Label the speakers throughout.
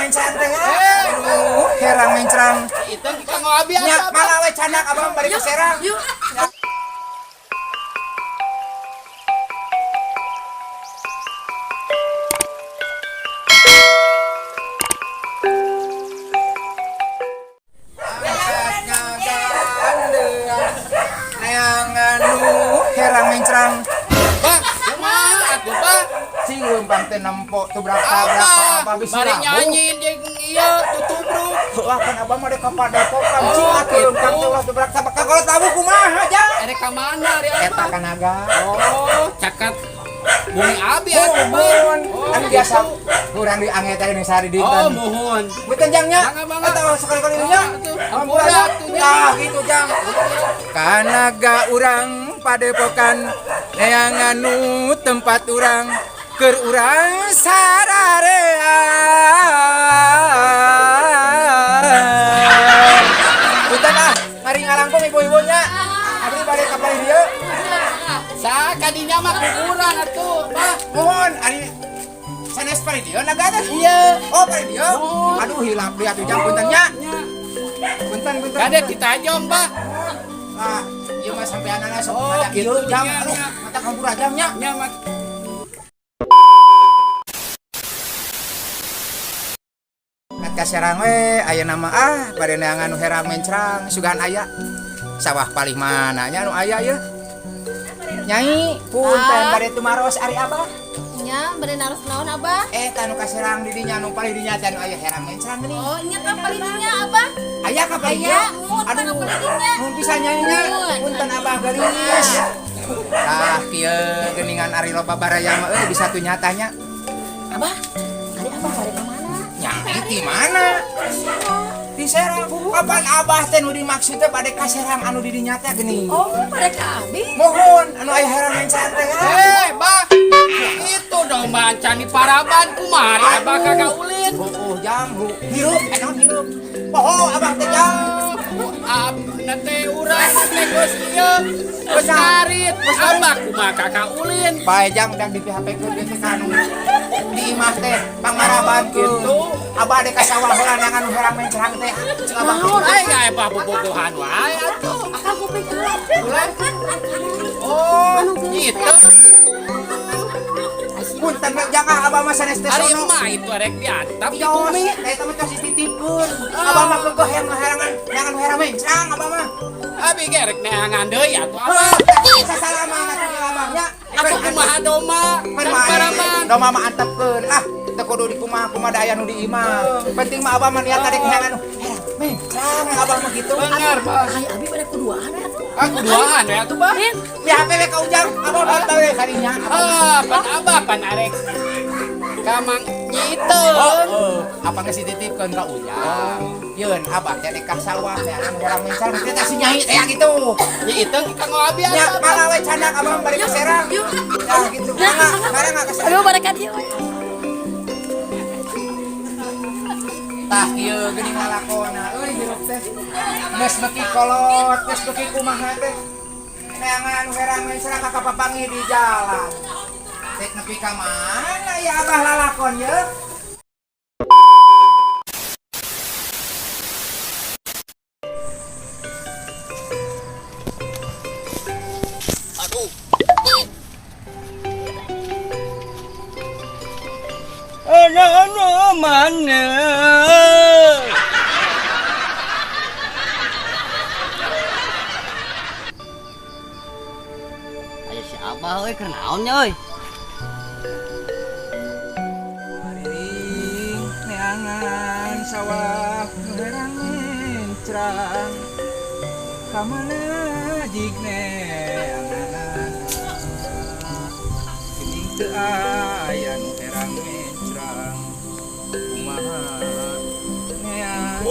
Speaker 1: mencrang teh. Aduh, herang mencrang.
Speaker 2: Itu kita ngobi
Speaker 1: Nya
Speaker 2: apa?
Speaker 1: malah we canak abang bari ke serang. Herang mencrang.
Speaker 2: Bang, kumaha atuh, Bang?
Speaker 1: Sieun bang teh nempo tuh berapa habis
Speaker 2: Bari nyanyi jeung ieu tutubruk.
Speaker 1: Wah kan abang mah dek ka Padepokan Ciakeun kan tuh berapa kalau tahu kumaha aja.
Speaker 2: Erek ka mana ari
Speaker 1: Eta kanaga.
Speaker 2: Oh, cakat bumi abi atuh, Bang.
Speaker 1: Mohon.
Speaker 2: Oh,
Speaker 1: Kan biasa kurang diangeta ini sehari
Speaker 2: Oh,
Speaker 1: dinten.
Speaker 2: mohon.
Speaker 1: Beuteun jangnya.
Speaker 2: Bangga.
Speaker 1: Eta sekali-kali nya.
Speaker 2: Ampura tuh.
Speaker 1: Tah gitu jang. Kanaga urang Padepokan neangan nu tempat urang keur urang sararea. Punten ah, mari ngalangkung ibu-ibunya. Abdi bade ka bari dieu.
Speaker 2: Sa kadinya mah kuburan atuh, Bang.
Speaker 1: Mohon ari sanes pari dieu nagada.
Speaker 2: Iya.
Speaker 1: Oh, pari dieu. Aduh hilap dia tuh jang punten nya. Punten.
Speaker 2: Kade kita jom, Bang.
Speaker 1: Ah, ieu mah sampean ana sok
Speaker 2: Oh,
Speaker 1: ada
Speaker 2: gitu,
Speaker 1: ieu jang.
Speaker 2: nya,
Speaker 1: Aduh,
Speaker 2: nya.
Speaker 1: mata kabur aja nya.
Speaker 2: Nya mah
Speaker 1: Ka Serang we aya nama bade neangan nu herang mencrang sugan aya. Sawah palih mana nya nu aya ieu? Nyai, punten bade tumaros ari abah.
Speaker 3: Nya, bade naros naon Abah?
Speaker 1: Tanu ka Serang di dinya nu palih dinya teh nu aya herang mencrang geuning.
Speaker 3: Oh, nya ka palingnya Abah.
Speaker 1: Aya ka palih
Speaker 3: Aya,
Speaker 1: dieu?
Speaker 3: mun tanu palingnya.
Speaker 1: Mun pisan nyai nya. Punten abah geulis. Tah kieu geuningan ari loba baraya mah bisa tuh nyatanya.
Speaker 3: Abah, ari Abah bade ka mana?
Speaker 1: Nyai di mana? Di Serang. Kapan abah teh nu dimaksud teh bade ka Serang anu di dinya teh geuning?
Speaker 3: Oh, bade ka abi.
Speaker 1: Mohon anu aya herang mencrang teh.
Speaker 2: Bang. Itu dong bancani paraban kumaha Abah kagak ulin.
Speaker 1: Jam hirup, naon hirup? Poho abah teh jam.
Speaker 2: Abna teh urang teh geus ieu. Geus karit. Abah kumaha kagak ulin.
Speaker 1: Bae jang dan di PHP ke teh kanu. Di imah teh pangmaraban kitu. Abah de ka sawah heula yang anu herang mencrang teh.
Speaker 2: Naon aya ga Abah bobogohan wae atuh.
Speaker 3: Akang kuping gelap.
Speaker 2: Ulah. Oh, gitu.
Speaker 1: Punten we jangan abah mah sanes teh
Speaker 2: Ari
Speaker 1: sono.
Speaker 2: mah itu arek diantap di
Speaker 1: Yos,
Speaker 2: bumi.
Speaker 1: eta mah tos dititipkeun. Abah mah keueuh yang herang mencrang abah mah.
Speaker 2: Abi gerek neangan deui atuh Abah.
Speaker 1: Sasalaman atuh abahnya.
Speaker 2: Aku kumaha doma. Paraban.
Speaker 1: Doma mah antepkeun. Ah, teu kudu di kumaha daya nu di imah. Penting mah abah mah niat tadi yang anu herang mencrang abah mah gitu.
Speaker 2: Bener, Bang.
Speaker 3: Ai abi bade kuduaan atuh.
Speaker 2: Aku duaan ya tuh, Bang.
Speaker 1: Di HP we ka ujang abah bantah we kadinya.
Speaker 2: Pan Abah pan arek. Kamang nyitu.
Speaker 1: Apa geus dititipkeun ka ujang. Yeun abah teh di ka sawah teh anu herang mencrang teh teh si nyai teh gitu.
Speaker 2: Itu Kang Abi
Speaker 1: Nya malah we canak abang bari ke Serang. Ya gitu. Mangga ka Serang.
Speaker 3: Aduh, bade ka dieu.
Speaker 1: Tah ieu geuning lalakonna euy hirup teh. Geus beki kolot, geus beki kumaha teh. Neangan herang mencrang ka papangi di jalan. Tek nepi ka mana ya abah lalakon ye?
Speaker 2: Aduh.
Speaker 4: Anak-anak mana?
Speaker 5: Ayo si Abah euy keur naon nya euy?
Speaker 1: Maring neangan sawah nu herang mencrang. Ka mana jig neangan geuning teu aya nu herang mencrang. Kumaha neangan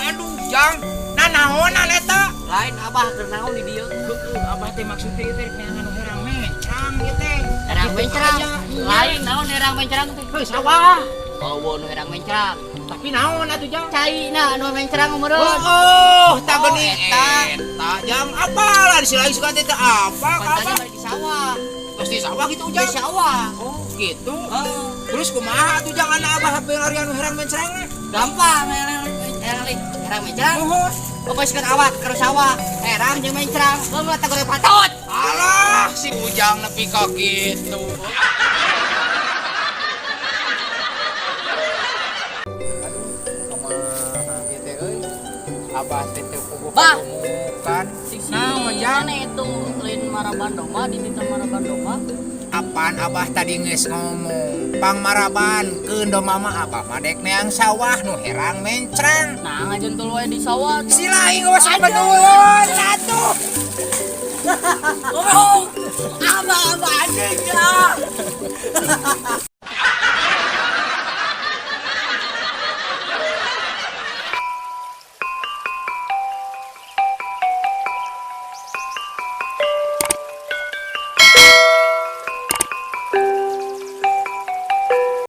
Speaker 1: aduh jang nanaonan eta.
Speaker 5: Lain Abah keur naon di dieu?
Speaker 1: Abah teh maksud teh teh neangan herang mencrang ieu teh.
Speaker 5: Herang mencrang. Lain naon herang mencrang teh?
Speaker 1: Heuh sawah.
Speaker 5: Oh, nu herang mencrang.
Speaker 1: Tapi naon atuh jang?
Speaker 5: Caina nu mencrang umeureun.
Speaker 1: Tak geuning eta jang apa lah di sila suka teh apa
Speaker 5: Pantanya balik di sawah.
Speaker 1: Pasti sawah gitu
Speaker 5: Di
Speaker 1: ujang.
Speaker 5: sawah.
Speaker 1: Oh gitu.
Speaker 5: Oh,
Speaker 1: Terus kumaha tuh jangan abah hampir ari anu heran mencerang.
Speaker 5: gampang herang mencerang. Bebaskan awak ke sawah. Herang jeung mencerang. Beungeut tagore patut.
Speaker 1: Alah si ujang nepi ka gitu. Kemana gitu euy? Abah teh teu
Speaker 5: Bah.
Speaker 1: kan.
Speaker 5: Naon mana itu lain maraban domba di tita maraban domba.
Speaker 1: Apaan abah tadi geus ngomong? Pang maraban keun domba mah abah mah dek neang sawah nu herang mencrang.
Speaker 5: Nah ngajentul wae di sawah.
Speaker 1: Si lain geus betul satu.
Speaker 3: Oh, abah adanya.